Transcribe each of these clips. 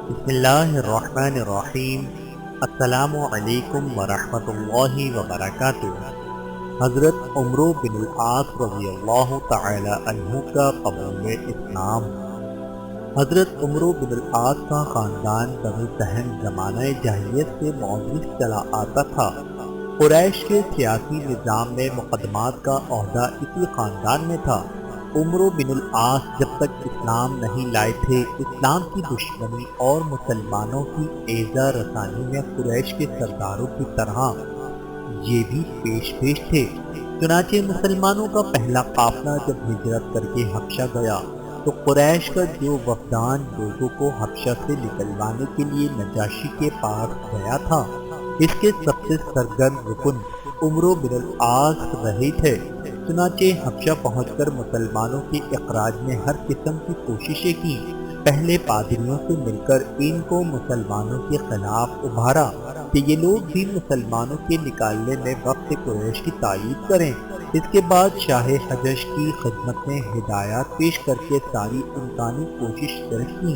بسم اللہ الرحمن الرحیم۔ السلام علیکم ورحمۃ اللہ وبرکاتہ۔ حضرت عمرو بن العاص رضی اللہ تعالی عنہ کا قبول اسلام۔ حضرت عمرو بن العاص کا خاندان بنو سہم زمانہ جاہلیت سے معزز چلا آتا تھا۔ قریش کے سیاسی نظام میں مقدمات کا عہدہ اسی خاندان میں تھا۔ عمرو بن العاص جب تک اسلام نہیں لائے تھے، اسلام کی دشمنی اور مسلمانوں کی ایذا رسانی میں قریش کے سرداروں کی طرح یہ بھی پیش تھے۔ چنانچہ مسلمانوں کا پہلا قافلہ جب ہجرت کر کے حبشہ گیا تو قریش کا جو وفدان لوگوں کو حبشہ سے نکلوانے کے لیے نجاشی کے پاس گیا تھا، اس کے سب سے سرگرم رکن عمرو بن العاص رہے تھے۔ چنانچہ حبشہ پہنچ کر مسلمانوں کے اخراج میں ہر قسم کی کوششیں کی۔ پہلے پادریوں سے مل کر ان کو مسلمانوں کے خلاف ابھارا کہ یہ لوگ بھی مسلمانوں کے نکالنے میں وقت قریش کی تائید کریں۔ اس کے بعد شاہ حجش کی خدمت میں ہدایات پیش کر کے ساری امکانی کوشش کی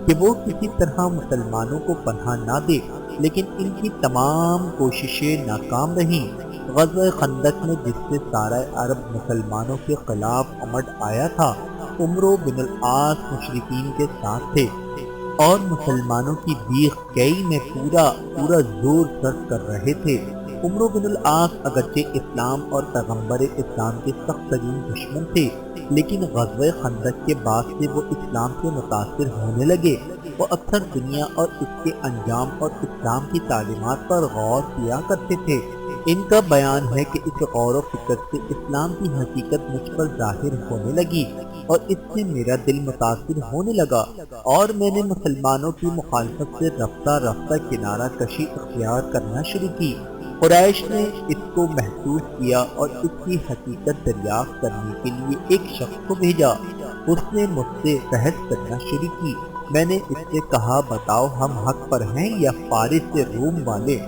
کہ وہ کسی طرح مسلمانوں کو پناہ نہ دے، لیکن ان کی تمام کوششیں ناکام رہیں۔ غزوہ خندق میں جس سے سارا عرب مسلمانوں کے خلاف امڑ آیا تھا، عمرو بن العاص مشرکین کے ساتھ تھے اور مسلمانوں کی بیخ کئی میں پورا زور سرد کر رہے تھے۔ عمرو بن العاص اگرچہ اسلام اور پیغمبر اسلام کے سخت ترین دشمن تھے، لیکن غزوہ خندق کے بعد سے وہ اسلام سے متاثر ہونے لگے۔ وہ اکثر دنیا اور اس کے انجام اور اسلام کی تعلیمات پر غور کیا کرتے تھے۔ ان کا بیان ہے کہ اس غور و فکر سے اسلام کی حقیقت مجھ پر ظاہر ہونے لگی اور اس سے میرا دل متاثر ہونے لگا اور میں نے مسلمانوں کی مخالفت سے رفتہ رفتہ کنارہ کشی اختیار کرنا شروع کی۔ قریش نے اس کو محسوس کیا اور اس کی حقیقت دریافت کرنے کے لیے ایک شخص کو بھیجا۔ اس نے مجھ سے بحث کرنا شروع کی۔ میں نے اس سے کہا، بتاؤ ہم حق پر ہیں یا فارس سے روم والے؟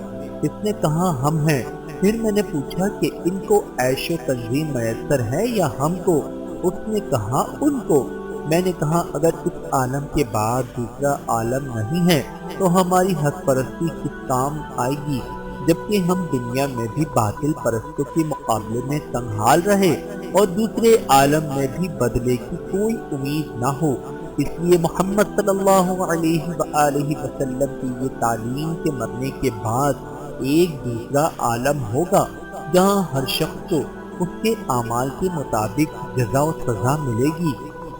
اس نے کہا، ہم ہیں۔ پھر میں نے پوچھا کہ ان کو عیش و تنظیم میسر ہے یا ہم کو؟ اس نے کہا، ان کو۔ میں نے کہا، اگر اس عالم کے بعد دوسرا عالم نہیں ہے تو ہماری حق پرستی کس کام آئے گی، جبکہ ہم دنیا میں بھی باطل پرستوں کے مقابلے میں تنگ رہے اور دوسرے عالم میں بھی بدلے کی کوئی امید نہ ہو۔ اس لیے محمد صلی اللہ علیہ وآلہ وسلم کی یہ تعلیم کے مرنے کے بعد ایک دوسرا عالم ہوگا جہاں ہر شخص کو اس کے اعمال کے مطابق جزا و سزا ملے گی۔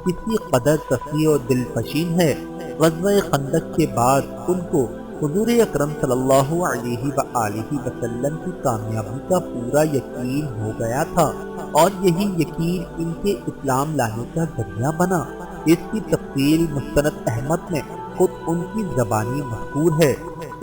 کسی قدر تصحیح و دلفشین ہے۔ غزوہ خندق کے بعد ان کو حضور اکرم صلی اللہ علیہ وآلہ وسلم کی کامیابی کا پورا یقین ہو گیا تھا اور یہی یقین ان کے اسلام لانے کا ذریعہ بنا۔ اس کی تفصیل مستند احمد میں خود ان کی زبانی مذکور ہے۔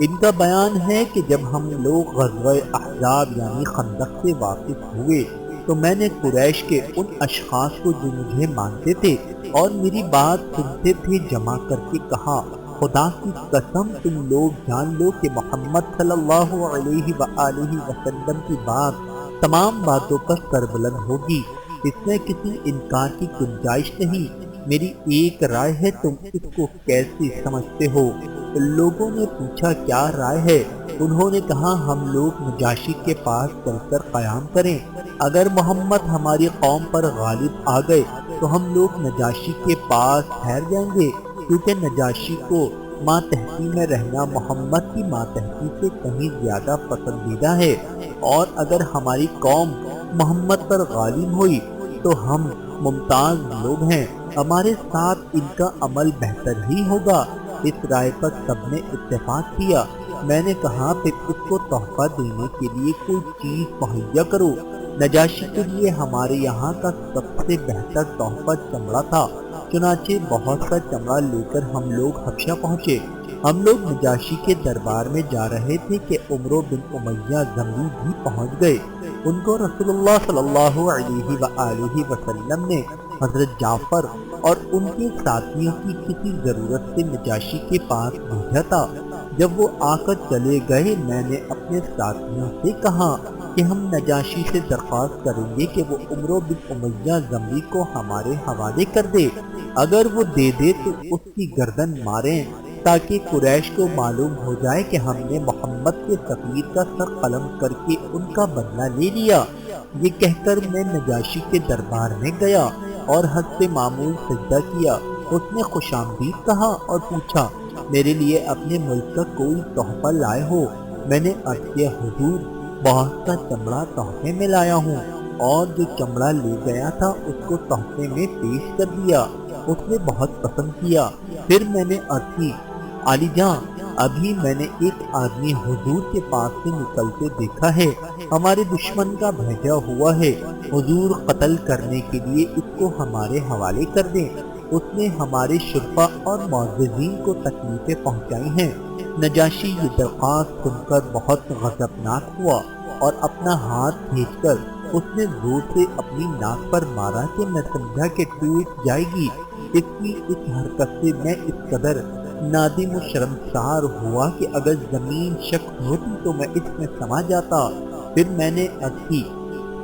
ان کا بیان ہے کہ جب ہم لوگ غزوہ احزاب یعنی خندق سے واپس ہوئے تو میں نے قریش کے ان اشخاص کو جو مجھے مانتے تھے اور میری بات سنتے تھے جمع کر کے کہا، خدا کی قسم تم لوگ جان لو کہ محمد صلی اللہ علیہ وآلہ وسلم کی بات تمام باتوں پر سربلند ہوگی، اس میں کسی انکار کی گنجائش نہیں۔ میری ایک رائے ہے، تم اس کو کیسے سمجھتے ہو؟ لوگوں نے پوچھا، کیا رائے ہے؟ انہوں نے کہا، ہم لوگ نجاشی کے پاس چل کر قیام کریں۔ اگر محمد ہماری قوم پر غالب آ گئے تو ہم لوگ نجاشی کے پاس ٹھہر جائیں گے، کیونکہ نجاشی کو ماتحتی میں رہنا محمد کی ماتحتی سے کہیں زیادہ پسندیدہ ہے، اور اگر ہماری قوم محمد پر غالب ہوئی تو ہم ممتاز لوگ ہیں، ہمارے ساتھ ان کا عمل بہتر ہی ہوگا۔ اس رائے پر سب نے اتفاق کیا۔ میں نے کہا، پھر اس کو تحفہ دینے کے لیے کوئی چیز مہیا کرو۔ نجاشی کے لیے ہمارے یہاں کا سب سے بہتر تحفہ چمڑا تھا۔ چنانچہ بہت سا چمڑا لے کر ہم لوگ حبشہ پہنچے۔ ہم لوگ نجاشی کے دربار میں جا رہے تھے کہ عمرو بن امیہ ضمری بھی پہنچ گئے۔ ان کو رسول اللہ صلی اللہ علیہ وآلہ وسلم نے حضرت جعفر اور ان کے ساتھیوں کی کسی ضرورت سے نجاشی کے پاس بھیجا تھا۔ جب وہ آ کر چلے گئے، میں نے اپنے ساتھیوں سے کہا کہ ہم نجاشی سے درخواست کریں گے کہ وہ عمرو بن امیہ ضمری کو ہمارے حوالے کر دے۔ اگر وہ دے دے تو اس کی گردن ماریں تاکہ قریش کو معلوم ہو جائے کہ ہم نے محمد کے سفیر کا سر قلم کر کے ان کا بدلہ لے لیا۔ یہ کہہ کر میں نجاشی کے دربار میں گیا اور حد سے معمول سجدہ کیا۔ اس نے خوش آمدید کہا اور پوچھا میرے لیے اپنے ملک کا کوئی تحفہ لائے ہو؟ میں نے عرض کیا حضور بہت سا چمڑا تحفے میں لایا ہوں، اور جو چمڑا لے گیا تھا اس کو تحفے میں پیش کر دیا۔ اس نے بہت پسند کیا۔ پھر میں نے عرض کی علی جان ابھی میں نے ایک آدمی حضور کے پاس سے نکلتے دیکھا ہے، ہمارے دشمن کا بھیجا ہوا ہے، حضور قتل کرنے کے لیے اس کو ہمارے حوالے کر دیں۔ اس نے ہمارے شرفا اور معززین کو تکلیفیں پہنچائی ہیں۔ نجاشی یہ درخواست سن کر بہت غضبناک ہوا اور اپنا ہاتھ کھینچ کر اس نے زور سے اپنی ناک پر مارا کہ میں سمجھا کہ ٹوٹ جائے گی۔ اس کی اس حرکت سے میں اس قدر نادم و شرمسار ہوا کہ اگر زمین شک ہوتی تو میں اس میں سما جاتا۔ پھر میں نے عرض کی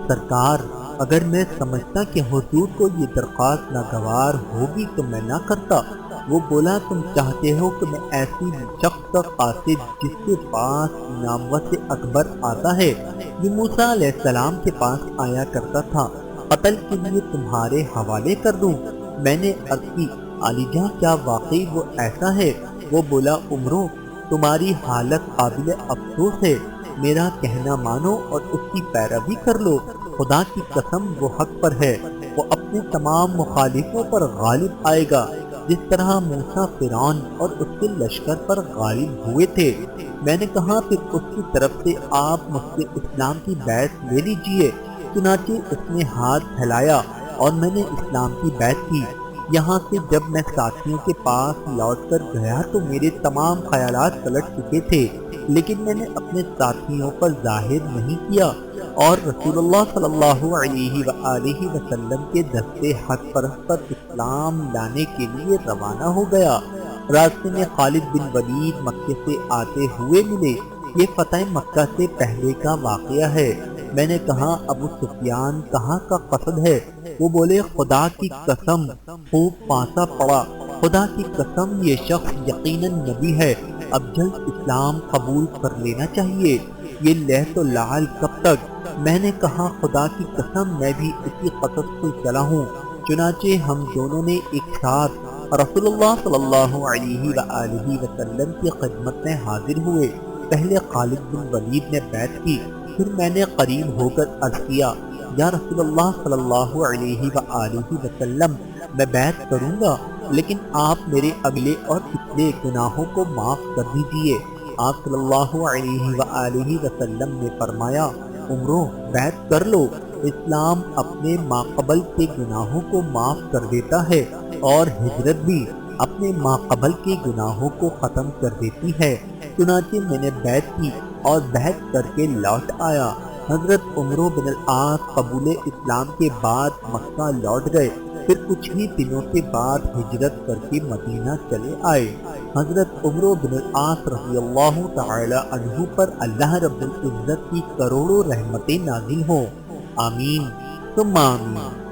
سرکار اگر میں سمجھتا کہ حضور کو یہ درخواست ناگوار ہوگی تو میں نہ کرتا۔ وہ بولا تم چاہتے ہو کہ میں ایسی شخص کا قاصد جس کے پاس نامور سے اکبر آتا ہے، جو موسیٰ علیہ السلام کے پاس آیا کرتا تھا، قتل کے لیے تمہارے حوالے کر دوں؟ میں نے عرض کی علی جان کیا واقعی وہ ایسا ہے؟ وہ بولا عمرو تمہاری حالت قابل افسوس ہے، میرا کہنا مانو اور اس کی پیروی کر لو۔ خدا کی قسم وہ حق پر ہے، وہ اپنے تمام مخالفوں پر غالب آئے گا جس طرح موسیٰ فرعون اور اس کے لشکر پر غالب ہوئے تھے۔ میں نے کہا پھر اس کی طرف سے آپ مجھ سے اسلام کی بیعت لے لیجئے۔ چنانچہ اس نے ہاتھ پھیلایا اور میں نے اسلام کی بیعت کی۔ یہاں سے جب میں ساتھیوں کے پاس لوٹ کر گیا تو میرے تمام خیالات پلٹ چکے تھے، لیکن میں نے اپنے ساتھیوں پر ظاہر نہیں کیا اور رسول اللہ صلی اللہ علیہ وآلہ وسلم کے دستے حق پرست پر اسلام لانے کے لیے روانہ ہو گیا۔ راستے میں خالد بن ولید مکے سے آتے ہوئے ملے۔ یہ فتح مکہ سے پہلے کا واقعہ ہے۔ میں نے کہا ابو سفیان کہاں کا قصد ہے؟ وہ بولے خدا کی قسم خوب پانسا پڑا، خدا کی قسم یہ شخص یقیناً نبی ہے، اب جلد اسلام قبول کر لینا چاہیے۔ یہ لہت و لعل کب تک؟ میں نے کہا خدا کی قسم میں بھی اسی قصد سے چلا ہوں۔ چنانچہ ہم دونوں نے ایک ساتھ رسول اللہ صلی اللہ علیہ وآلہ وسلم کی خدمت میں حاضر ہوئے۔ پہلے خالد بن ولید نے بیعت کی، پھر میں نے قریب ہو کر عرض کیا یا رسول اللہ صلی اللہ علیہ وآلہ وسلم میں بیعت کروں گا، لیکن آپ میرے اگلے اور پچھلے گناہوں کو معاف کر دیجئے۔ آپ صلی اللہ علیہ وآلہ وسلم نے فرمایا عمرو بیعت کر لو، اسلام اپنے ماقبل کے گناہوں کو معاف کر دیتا ہے اور ہجرت بھی اپنے ماقبل کے گناہوں کو ختم کر دیتی ہے۔ چنانچہ میں نے بیعت کی اور بیعت کر کے لوٹ آیا۔ حضرت عمرو بن العاص قبول اسلام کے بعد مکہ لوٹ گئے، پھر کچھ ہی دنوں کے بعد ہجرت کر کے مدینہ چلے آئے۔ حضرت عمرو بن العاص رضی اللہ تعالی عنہ پر اللہ رب العزت کی کروڑوں رحمتیں نازل ہوں، آمین ثم آمین۔